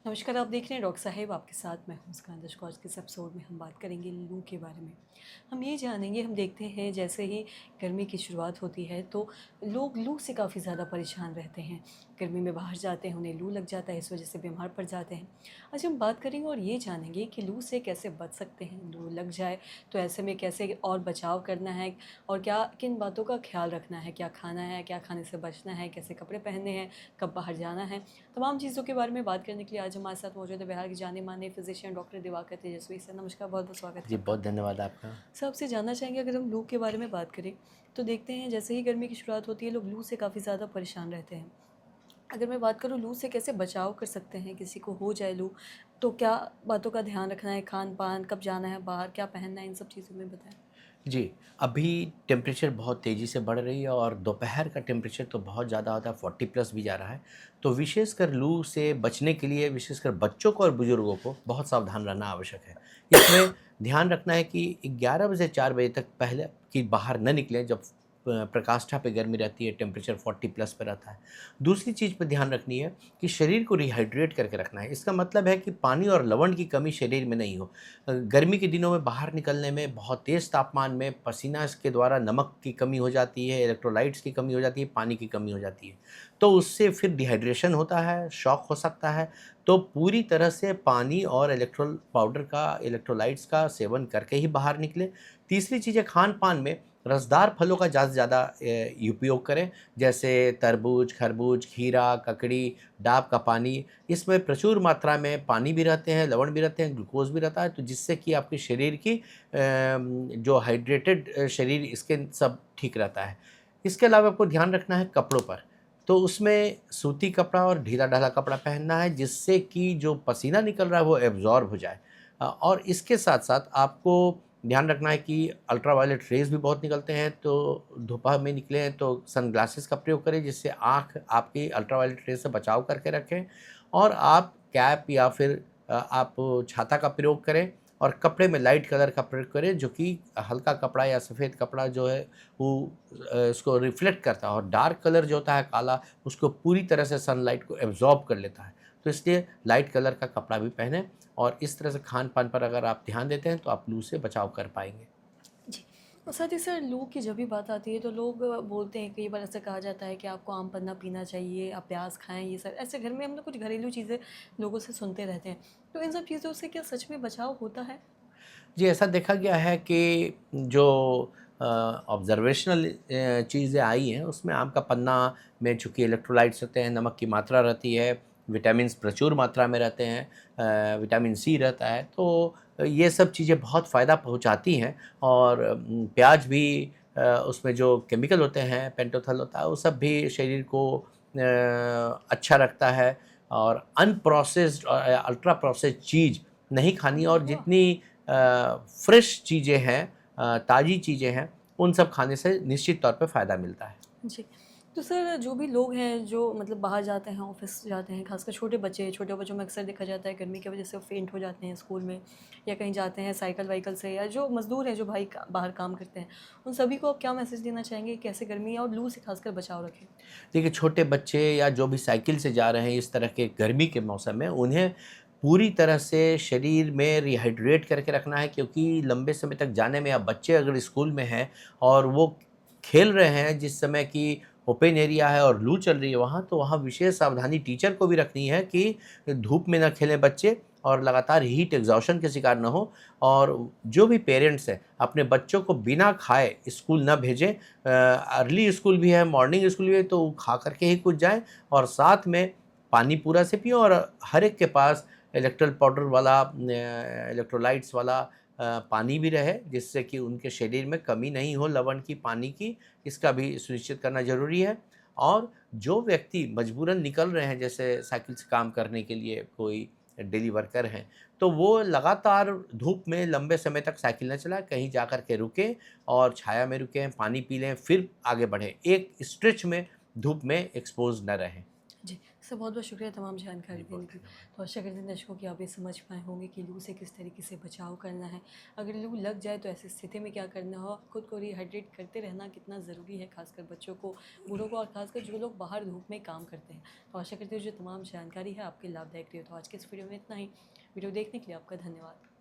नमस्कार, आप देख रहे हैं डॉक्टर साहेब आपके साथ मैं हूँ मुस्कान दशकौर। आज के इस एपिसोड में हम बात करेंगे लू के बारे में। हम ये जानेंगे, हम देखते हैं जैसे ही गर्मी की शुरुआत होती है तो लोग लू से काफ़ी ज़्यादा परेशान रहते हैं। गर्मी में बाहर जाते हैं, उन्हें लू लग जाता है, इस वजह से बीमार पड़ जाते हैं। आज हम बात करेंगे और ये जानेंगे कि लू से कैसे बच सकते हैं। लू लग जाए तो ऐसे में कैसे और बचाव करना है और क्या किन बातों का ख्याल रखना है, क्या खाना है, क्या खाने से बचना है, कैसे कपड़े पहनने हैं, कब बाहर जाना है। तमाम चीज़ों के बारे में बात करने के लिए आज हमारे साथ मौजूद है बिहार के जाने-माने फिज़िशियन डॉक्टर दिवाकर तेजस्वी सर। नमस्कार, बहुत-बहुत स्वागत जी, है आपका। बहुत धन्यवाद आपका। सर, आपसे जानना चाहेंगे, अगर हम लू के बारे में बात करें, तो देखते हैं जैसे ही गर्मी की शुरुआत होती है, लोग लू से काफ़ी ज़्यादा परेशान रहते हैं। अगर मैं बात करूँ लू से कैसे बचाव कर सकते हैं, किसी को हो जाए लू, तो क्या बातों का ध्यान रखना है, खान-पान, कब जाना है बाहर, क्या पहनना है, इन सब चीज़ों में बताएँ? जी, अभी टेम्परेचर बहुत तेज़ी से बढ़ रही है और दोपहर का टेम्परेचर तो बहुत ज़्यादा होता है, 40 प्लस भी जा रहा है। तो विशेषकर लू से बचने के लिए विशेषकर बच्चों को और बुज़ुर्गों को बहुत सावधान रहना आवश्यक है। इसमें ध्यान रखना है कि 11 बजे 4 बजे तक पहले कि बाहर न निकलें, जब प्रकाष्ठा पे गर्मी रहती है, टेम्परेचर 40 प्लस पे रहता है। दूसरी चीज़ पे ध्यान रखनी है कि शरीर को रिहाइड्रेट करके रखना है। इसका मतलब है कि पानी और लवण की कमी शरीर में नहीं हो। गर्मी के दिनों में बाहर निकलने में बहुत तेज़ तापमान में पसीना के द्वारा नमक की कमी हो जाती है, इलेक्ट्रोलाइट्स की कमी हो जाती है, पानी की कमी हो जाती है। तो उससे फिर डिहाइड्रेशन होता है, शॉक हो सकता है। तो पूरी तरह से पानी और इलेक्ट्रोल पाउडर का, इलेक्ट्रोलाइट्स का सेवन करके ही बाहर निकलें। तीसरी चीज़ है, खान-पान में रसदार फलों का ज़्यादा से ज़्यादा उपयोग करें, जैसे तरबूज, खरबूज, खीरा, ककड़ी, डाब का पानी। इसमें प्रचुर मात्रा में पानी भी रहते हैं, लवण भी रहते हैं, ग्लूकोज़ भी रहता है, तो जिससे कि आपके शरीर की जो हाइड्रेटेड शरीर, इसके सब ठीक रहता है। इसके अलावा आपको ध्यान रखना है कपड़ों पर। तो उसमें सूती कपड़ा और ढीला-ढाला कपड़ा पहनना है, जिससे कि जो पसीना निकल रहा है वो एब्ज़ॉर्ब हो जाए। और इसके साथ-साथ आपको ध्यान रखना है कि अल्ट्रावायलेट रेज़ भी बहुत निकलते हैं, तो दोपहर में निकलें तो सनग्लासेस का प्रयोग करें, जिससे आँख आपकी अल्ट्रावायलेट रेज़ से बचाव करके रखें। और आप कैप या फिर आप छाता का प्रयोग करें और कपड़े में लाइट कलर का प्रयोग करें, जो कि हल्का कपड़ा या सफ़ेद कपड़ा जो है वो इसको रिफ्लेक्ट करता है, और डार्क कलर जो होता है काला, उसको पूरी तरह से सनलाइट को एब्ज़ॉर्ब कर लेता है। तो इसलिए लाइट कलर का कपड़ा भी पहनें, और इस तरह से खान-पान पर अगर आप ध्यान देते हैं तो आप लू से बचाव कर पाएँगे। जी। और साथ ही सर, लू की जब भी बात आती है तो लोग बोलते हैं, कई बार ऐसा कहा जाता है कि आपको आम पन्ना पीना चाहिए, आप प्याज खाएँ, ये सब ऐसे घर में हम लोग कुछ घरेलू चीज़ें लोगों से सुनते रहते हैं। तो इन सब चीज़ों से क्या सच में बचाव होता है? जी, ऐसा देखा गया है कि जो ऑब्ज़र्वेशनल चीज़ें आई हैं, उसमें आम का पन्ना में चूँकि इलेक्ट्रोलाइट्स होते हैं, नमक की मात्रा रहती है, विटामिन्स प्रचुर मात्रा में रहते हैं, विटामिन सी रहता है, तो ये सब चीज़ें बहुत फ़ायदा पहुँचाती हैं। और प्याज भी, उसमें जो केमिकल होते हैं, पेंटोथल होता है, वो सब भी शरीर को अच्छा रखता है। और अनप्रोसेस्ड और अल्ट्रा प्रोसेस्ड चीज़ नहीं खानी, और वाह! जितनी फ्रेश चीज़ें हैं, ताज़ी चीज़ें हैं, उन सब खाने से निश्चित तौर पे फ़ायदा मिलता है। जी। तो सर, जो भी लोग हैं जो मतलब बाहर जाते हैं, ऑफ़िस जाते हैं, ख़ासकर छोटे बच्चों में अक्सर देखा जाता है गर्मी की वज़ह से वो फ़ेंट हो जाते हैं स्कूल में, या कहीं जाते हैं साइकिल-वाइकिल से, या जो मज़दूर हैं जो भाई का बाहर काम करते हैं, उन सभी को आप क्या मैसेज देना चाहेंगे, कैसे गर्मी और लू से ख़ासकर बचाव रखें? देखिए, छोटे बच्चे या जो भी साइकिल से जा रहे हैं इस तरह के गर्मी के मौसम में, उन्हें पूरी तरह से शरीर में रिहाइड्रेट करके रखना है, क्योंकि लंबे समय तक जाने में, या बच्चे अगर स्कूल में हैं और वो खेल रहे हैं जिस समय कि ओपन एरिया है और लू चल रही है वहाँ, तो वहाँ विशेष सावधानी टीचर को भी रखनी है कि धूप में ना खेलें बच्चे, और लगातार हीट एग्जॉशन के शिकार ना हो। और जो भी पेरेंट्स हैं, अपने बच्चों को बिना खाए स्कूल ना भेजें। अर्ली स्कूल भी है, मॉर्निंग स्कूल भी है, तो खा करके ही कुछ जाएँ, और साथ में पानी पूरा से पिएँ, और हर एक के पास इलेक्ट्रल पाउडर वाला, इलेक्ट्रोलाइट्स वाला पानी भी रहे, जिससे कि उनके शरीर में कमी नहीं हो लवण की, पानी की। इसका भी सुनिश्चित करना ज़रूरी है। और जो व्यक्ति मजबूरन निकल रहे हैं, जैसे साइकिल से काम करने के लिए, कोई डेली वर्कर हैं, तो वो लगातार धूप में लंबे समय तक साइकिल ना चलाएँ, कहीं जा कर के रुकें और छाया में रुकें, पानी पी लें, फिर आगे बढ़ें। एक स्ट्रेच में धूप में एक्सपोज़ ना रहें। जी। सर बहुत बहुत शुक्रिया तमाम जानकारी जी, देने बहुत की। धन्यवाद। तो आशा करते हैं दर्शकों कि आप ये समझ पाए होंगे कि लू से किस तरीके से बचाव करना है। अगर लू लग जाए तो ऐसी स्थिति में क्या करना हो, खुद को रिहाइड्रेट करते रहना कितना ज़रूरी है, खासकर बच्चों को, बूढ़ों को और खासकर जो लोग बाहर धूप में काम करते हैं। तो आशा करती हूँ जो तमाम जानकारी है आपके लाभदायक रही हो। तो आज के इस वीडियो में इतना ही। वीडियो देखने के लिए आपका धन्यवाद।